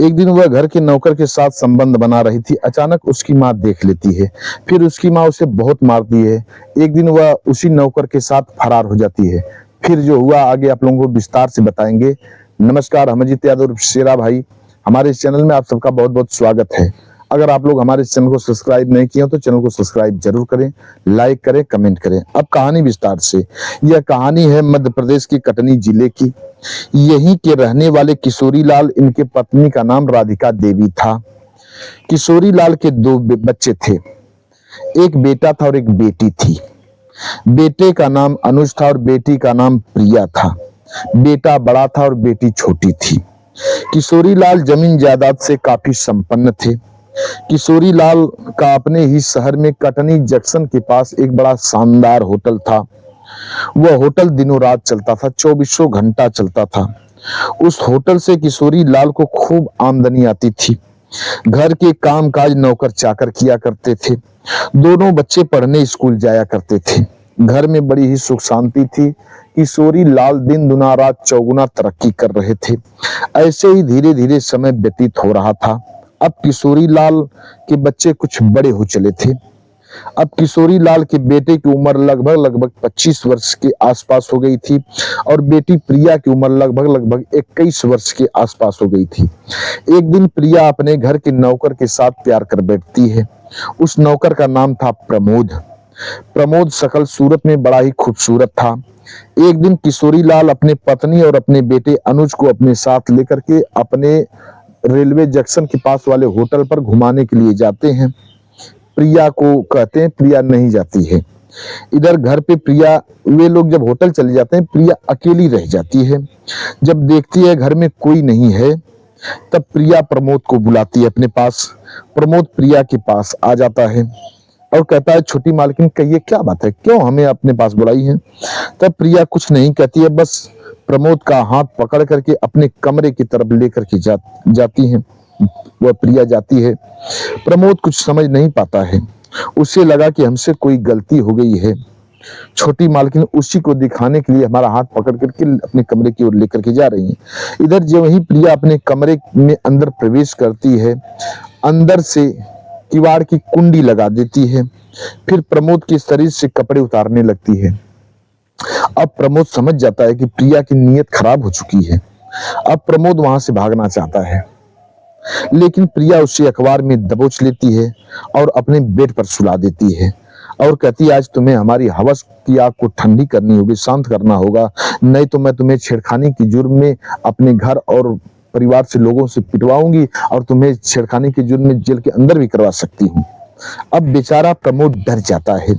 एक दिन वह घर के नौकर के साथ संबंध बना रही थी। अचानक उसकी माँ देख लेती है। फिर उसकी माँ उसे बहुत मारती है। एक दिन वह उसी नौकर के साथ फरार हो जाती है। फिर जो हुआ आगे आप लोगों को विस्तार से बताएंगे। नमस्कार, हम अजीत यादव और शेरा भाई, हमारे इस चैनल में आप सबका बहुत बहुत स्वागत है। अगर आप लोग हमारे इस चैनल को सब्सक्राइब नहीं किए हो तो चैनल को सब्सक्राइब जरूर करें, लाइक करें, कमेंट करें। अब कहानी विस्तार से। यह कहानी है मध्य प्रदेश के कटनी जिले की। यहीं के रहने वाले किशोरी लाल, इनके पत्नी का नाम राधिका देवी था। किशोरी लाल के दो बच्चे थे, एक बेटा था और एक बेटी थी। बेटे का नाम अनुज था और बेटी का नाम प्रिया था। बेटा बड़ा था और बेटी छोटी थी। किशोरी लाल जमीन जायदाद से काफी संपन्न थे। किशोरी लाल का अपने ही शहर में कटनी जंक्शन के पास एक बड़ा शानदार होटल था। वह होटल दिनों रात चलता था, 24 घंटा चलता था। उस होटल से किशोरी लाल को खूब आमदनी आती थी। घर के काम काज नौकर चाकर किया करते थे। दोनों बच्चे पढ़ने स्कूल जाया करते थे। घर में बड़ी ही सुख शांति थी। किशोरी लाल दिन दुना रात चौगुना तरक्की कर रहे थे। ऐसे ही धीरे धीरे समय व्यतीत हो रहा था। अब किशोरी लाल के बच्चे कुछ बड़े हो चले थे। अब किशोरी लाल के बेटे की उम्र लगभग 25 वर्ष के आसपास हो गई थी और बेटी प्रिया की उम्र लगभग 21 वर्ष के आसपास हो गई थी। एक दिन प्रिया अपने घर के नौकर के साथ प्यार कर बैठती है। उस नौकर का नाम था प्रमोद। प्रमोद शकल सूरत में बड़ा ही खूबसूरत था। एक दिन किशोरी लाल अपने पत्नी और अपने बेटे अनुज को अपने साथ लेकर के अपने रेलवे जंक्शन के पास वाले होटल पर घुमाने के लिए जाते हैं। प्रिया को कहते हैं, प्रिया नहीं जाती है। इधर घर पे प्रिया, वे लोग जब होटल चले जाते हैं, प्रिया अकेली रह जाती है। जब देखती है घर में कोई नहीं है, तब प्रिया प्रमोद को बुलाती है अपने पास। प्रमोद प्रिया के पास आ जाता है और कहता है, छोटी मालकिन कहिए क्या बात है, क्यों हमें अपने पास बुलाई है? तब प्रिया कुछ नहीं कहती है, बस प्रमोद का हाथ पकड़ करके अपने कमरे की तरफ लेकर के जाती है। वह प्रिया जाती है। प्रमोद कुछ समझ नहीं पाता है। उसे लगा कि हमसे कोई गलती हो गई है। छोटी मालकिन उसी को दिखाने के लिए हमारा हाथ पकड़ करके अपने कमरे की ओर लेकर के जा रही है। इधर जब वही प्रिया अपने कमरे में अंदर प्रवेश करती है, अंदर से किवाड़ की कुंडी लगा देती है। फिर प्रमोद के शरीर से कपड़े उतारने लगती है। अब प्रमोद समझ जाता है कि प्रिया की नीयत खराब हो चुकी है। अब प्रमोद वहां से भागना चाहता है, लेकिन प्रिया उसे अखबार में दबोच लेती है और अपने बेड पर सुला देती है और कहती है, आज तुम्हें हमारी हवस की आग को ठंडी करनी होगी, शांत करना होगा, नहीं तो मैं तुम्हें छेड़खानी की जुर्म में अपने घर और परिवार से लोगों से पिटवाऊंगी और तुम्हें छेड़खानी के जुर्म में जेल के अंदर भी करवा सकती हूँ। अब बेचारा प्रमोद डर जाता है।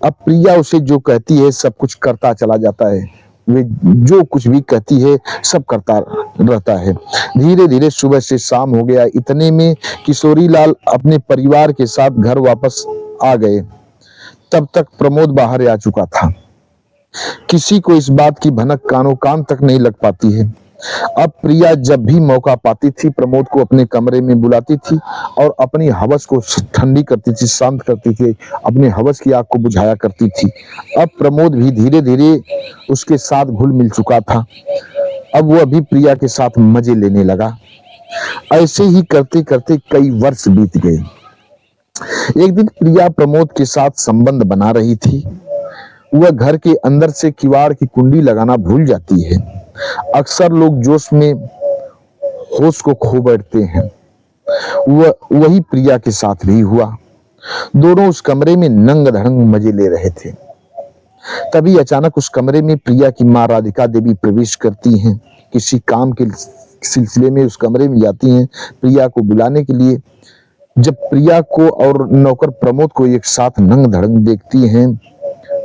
अब प्रिया उसे जो कहती है सब कुछ करता चला जाता है। वे जो कुछ भी कहती है सब करता रहता है। धीरे धीरे सुबह से शाम हो गया। इतने में किशोरी लाल अपने परिवार के साथ घर वापस आ गए। तब तक प्रमोद बाहर आ चुका था। किसी को इस बात की भनक कानों कान तक नहीं लग पाती है। अब प्रिया जब भी मौका पाती थी प्रमोद को अपने कमरे में बुलाती थी और अपनी हवस को ठंडी करती थी, शांत करती थी, अपने हवस की आग को बुझाया करती थी। अब प्रमोद भी धीरे धीरे उसके साथ घुल मिल चुका था। अब वह भी प्रिया के साथ मजे लेने लगा। ऐसे ही करते करते कई वर्ष बीत गए। एक दिन प्रिया प्रमोद के साथ संबंध बना रही थी। वह घर के अंदर से किवाड़ की कुंडी लगाना भूल जाती है। अक्सर लोग जोश में होश को खो बैठते हैं। वही प्रिया के साथ भी हुआ। दोनों उस कमरे में नंग धड़ंग मजे ले रहे थे। तभी अचानक उस कमरे में प्रिया की मां राधिका देवी प्रवेश करती हैं। किसी काम के सिलसिले में उस कमरे में जाती हैं प्रिया को बुलाने के लिए। जब प्रिया को और नौकर प्रमोद को एक साथ नंग धड़ंग देखती हैं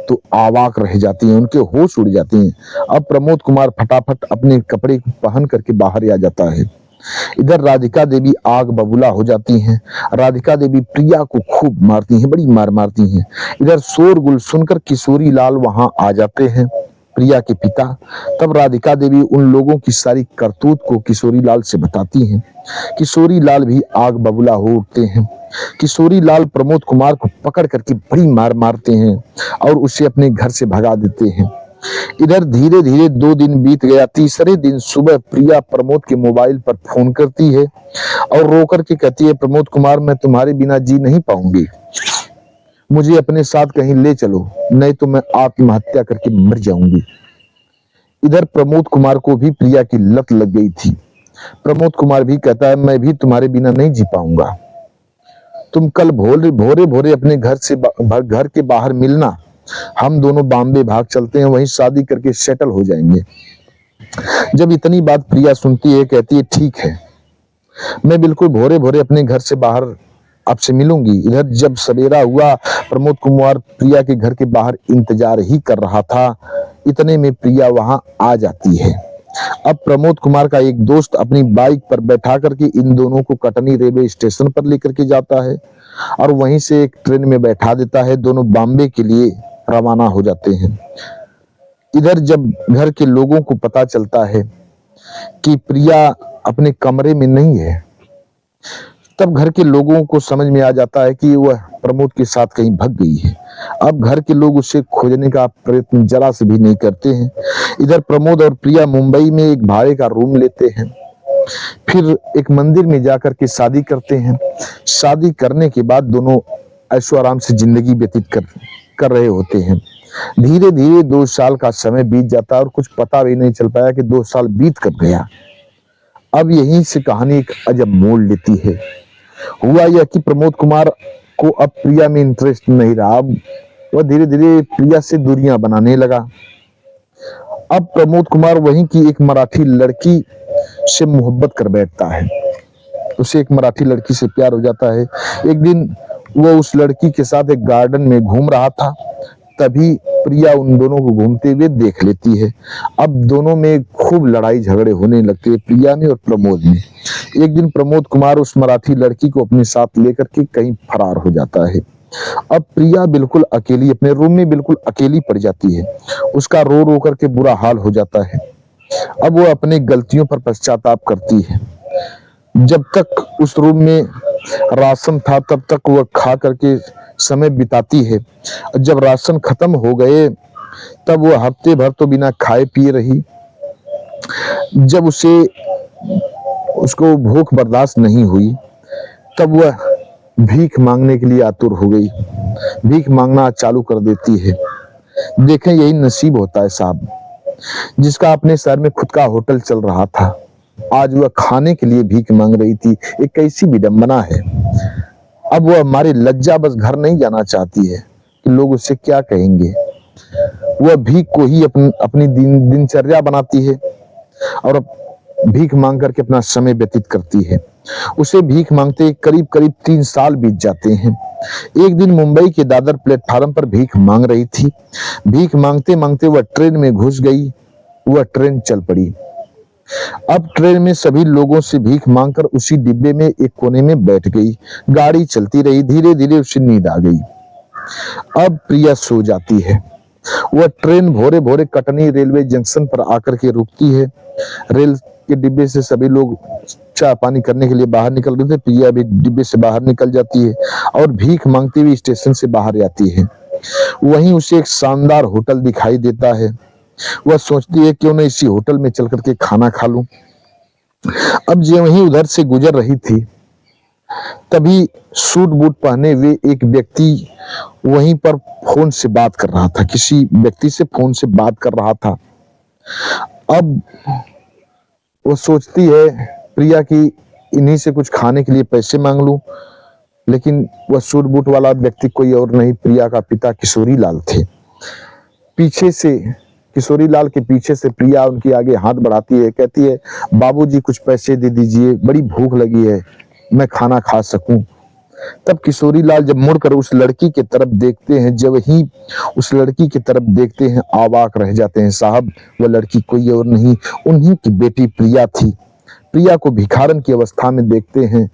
तो अवाक रह जाती हैं, उनके होश उड़ जाते हैं। अब प्रमोद कुमार फटाफट अपने कपड़े पहन करके बाहर आ जाता है। इधर राधिका देवी आग बबूला हो जाती हैं। राधिका देवी प्रिया को खूब मारती हैं, बड़ी मार मारती हैं। इधर शोरगुल सुनकर किशोरी लाल वहां आ जाते हैं, प्रिया के पिता। तब राधिका देवी उन लोगों की सारी करतूत को किशोरी लाल से बताती हैं। किशोरी लाल भी आग बबूला हो उठते हैं। किशोरी लाल प्रमोद कुमार को पकड़ करके बड़ी मार मारते हैं और उसे अपने घर से भगा देते हैं। इधर धीरे धीरे 2 दिन बीत गया। तीसरे दिन सुबह प्रिया प्रमोद के मोबाइल पर फोन करती है और रो करके कहती है, प्रमोद कुमार, मैं तुम्हारे बिना जी नहीं पाऊंगी, मुझे अपने साथ कहीं ले चलो, नहीं तो मैं आत्महत्या करके मर जाऊंगी। इधर प्रमोद कुमार को भी प्रिया की लत लग गई थी। प्रमोद कुमार भी कहता है, मैं भी तुम्हारे बिना नहीं जी पाऊंगा, तुम कल भोरे भोरे भोरे अपने घर के बाहर मिलना, हम दोनों बॉम्बे भाग चलते हैं, वहीं शादी करके सेटल हो जाएंगे। जब इतनी बात प्रिया सुनती है, कहती है, ठीक है, मैं बिल्कुल भोरे भोरे अपने घर से बाहर आपसे मिलूंगी। इधर जब सवेरा हुआ, प्रमोद कुमार प्रिया के घर के बाहर इंतजार ही कर रहा था। इतने में प्रिया वहां आ जाती है। अब प्रमोद कुमार का एक दोस्त अपनी बाइक पर बैठा करके इन दोनों को कटनी रेलवे स्टेशन पर लेकर के जाता है और वहीं से एक ट्रेन में बैठा देता है। दोनों बॉम्बे के लिए रवाना हो जाते हैं। इधर जब घर के लोगों को पता चलता है कि प्रिया अपने कमरे में नहीं है, तब घर के लोगों को समझ में आ जाता है कि वह प्रमोद के साथ कहीं भाग गई है। अब घर के लोग उसे खोजने का प्रयत्न जरा से भी नहीं करते हैं। इधर प्रमोद और प्रिया मुंबई में एक भाड़े का रूम लेते हैं, फिर एक मंदिर में जाकर के शादी करते हैं। शादी करने के बाद दोनों ऐशो आराम से जिंदगी व्यतीत कर रहे होते हैं। धीरे धीरे 2 साल का समय बीत जाता है और कुछ पता भी नहीं चल पाया कि 2 साल बीत कब गया। अब यहीं से कहानी एक अजब मोड़ लेती है। हुआ यह कि प्रमोद कुमार को अब प्रिया में इंटरेस्ट नहीं रहा। अब वह धीरे धीरे प्रिया से दूरियां बनाने लगा। अब प्रमोद कुमार वहीं की एक मराठी लड़की से मोहब्बत कर बैठता है। उसे एक मराठी लड़की से प्यार हो जाता है। एक दिन वह उस लड़की के साथ एक गार्डन में घूम रहा था, तभी प्रिया उन दोनों को घूमते हुए देख लेती है। अब दोनों में खूब लड़ाई झगड़े होने लगते हैं, प्रिया में और प्रमोद में। एक दिन प्रमोद कुमार उस मराठी लड़की को अपने साथ लेकर के कहीं फरार हो जाता है। अब प्रिया बिल्कुल अकेली अपने रूम में बिल्कुल अकेली पड़ जाती है। उसका रो रो करके बुरा हाल हो जाता है। अब वो अपने गलतियों पर पश्चाताप करती है। जब तक उस रूम में राशन था तब तक वह खा करके समय बिताती है। जब राशन खत्म हो गए तब वह हफ्ते भर तो बिना खाए पिए रही। जब उसको भूख बर्दाश्त नहीं हुई तब वह भीख मांगने के लिए आतुर हो गई, भीख मांगना चालू कर देती है। देखें, यही नसीब होता है साहब। जिसका अपने शहर में खुद का होटल चल रहा था, आज वह खाने के लिए भीख मांग रही थी। एक कैसी विडंबना है। अब वह हमारी लज्जा बस घर नहीं जाना चाहती है कि लोग उससे क्या कहेंगे। वह भीख को ही अपनी दिनचर्या बनाती है और भीख मांग करके अपना समय व्यतीत करती है। उसे भीख मांगते करीब करीब 3 साल बीत जाते हैं। एक दिन मुंबई के दादर प्लेटफार्म पर भीख मांग रही थी। भीख मांगते मांगते वह ट्रेन में घुस गई। वह ट्रेन चल पड़ी। अब ट्रेन में सभी लोगों से भीख मांगकर उसी डिब्बे में एक कोने में बैठ गई। गाड़ी चलती रही। धीरे धीरे उसे नींद आ गई। अब प्रिया सो जाती है। वह ट्रेन भोरे भोरे कटनी रेलवे जंक्शन पर आकर के रुकती है। रेल के डिब्बे से सभी लोग चाय पानी करने के लिए बाहर निकल गए थे। प्रिया भी डिब्बे से बाहर निकल जाती है और भीख मांगती हुई स्टेशन से बाहर आती है। वहीं उसे एक शानदार होटल दिखाई देता है। वह सोचती है क्यों न इसी होटल में चल करके खाना खा लूं। अब जो वहीं उधर से गुजर रही थी, तभी सूट बूट पहने हुए एक व्यक्ति वहीं पर फोन से बात कर रहा था, किसी व्यक्ति से फोन से बात कर रहा था। अब वो सोचती है प्रिया की इन्हीं से कुछ खाने के लिए पैसे मांग लूं, लेकिन वह सूट बूट वाला व्यक्ति कोई और नहीं, प्रिया का पिता किशोरी लाल थे। पीछे से किशोरी लाल के पीछे से प्रिया उनकी आगे हाथ बढ़ाती है, कहती है, बाबूजी कुछ पैसे दे दीजिए, बड़ी भूख लगी है, मैं खाना खा सकूं। तब किशोरी लाल जब मुड़कर उस लड़की की तरफ देखते हैं, जब ही उस लड़की की तरफ देखते हैं, अवाक रह जाते हैं। साहब, वह लड़की कोई और नहीं, उन्हीं की बेटी प्रिया थी। प्रिया को भिखारन की अवस्था में देखते हैं,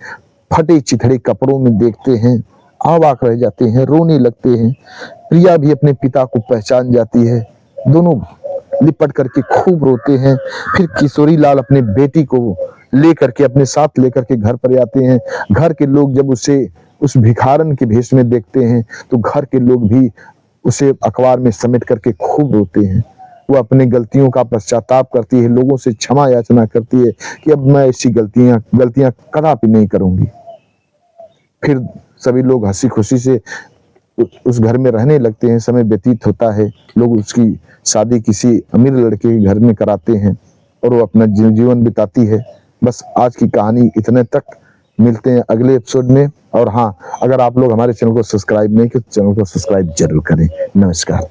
फटे चिथड़े कपड़ों में देखते हैं, अवाक रह जाते हैं, रोने लगते हैं। प्रिया भी अपने पिता को पहचान जाती है। दोनों लिपट करके खूब रोते हैं। फिर किशोरी लाल अपने बेटी को लेकर के अपने साथ लेकर के घर पर आते हैं। घर के लोग जब उसे उस भिखारन के भेष में देखते हैं तो घर के लोग भी उसे अखबार में समेट करके खूब रोते हैं। वो अपनी गलतियों का पश्चाताप करती है, लोगों से क्षमा याचना करती है कि अब मैं ऐसी गलतियां कदापि नहीं करूंगी। फिर सभी लोग हंसी खुशी से उस घर में रहने लगते हैं। समय व्यतीत होता है, लोग उसकी शादी किसी अमीर लड़के के घर में कराते हैं और वो अपना जीवन बिताती है। बस आज की कहानी इतने तक, मिलते हैं अगले एपिसोड में। और हाँ, अगर आप लोग हमारे चैनल को सब्सक्राइब नहीं किए तो चैनल को सब्सक्राइब जरूर करें। नमस्कार।